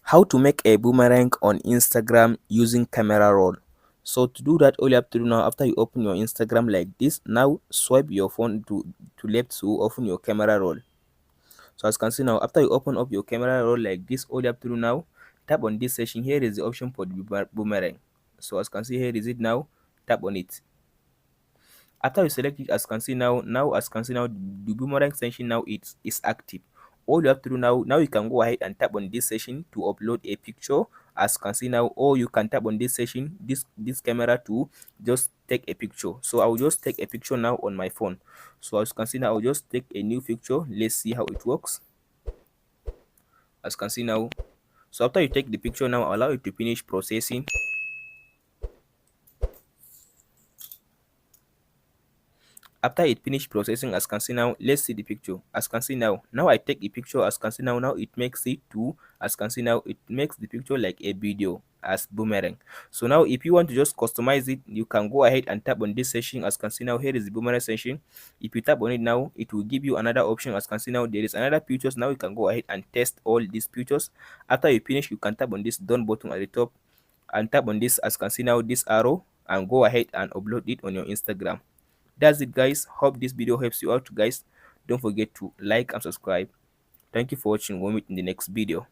How to make a boomerang on Instagram using camera roll. So to do that, all you have to do now, after you open your Instagram like this, now swipe your phone to left to open your camera roll. So as you can see now, after you open up your camera roll like this, all you have to do now, tap on this section. Here is the option for the boomerang. So as you can see, here is it now. Tap on it. After you select it, as you can see now as you can see now, the boomerang section now is active. All you have to do now you can go ahead and tap on this section to upload a picture, as you can see now, or you can tap on this section, this camera, to just take a picture. So I will just take a picture now on my phone. So as you can see now, I'll just take a new picture. Let's see how it works. As you can see now, so after you take the picture now, allow it to finish processing. After it finished processing, as you can see now, let's see the picture. As you can see now I take a picture. As you can see now it makes it to, as you can see now, it makes the picture like a video as boomerang. So now if you want to just customize it, you can go ahead and tap on this section. As you can see now, here is the boomerang section. If you tap on it now, it will give you another option. As you can see now, there is another pictures. Now you can go ahead and test all these pictures. After you finish, you can tap on this done button at the top and tap on this, as you can see now, this arrow, and go ahead and upload it on your Instagram. That's it, guys. Hope this video helps you out, guys. Don't forget to like and subscribe. Thank you for watching. We'll meet in the next video.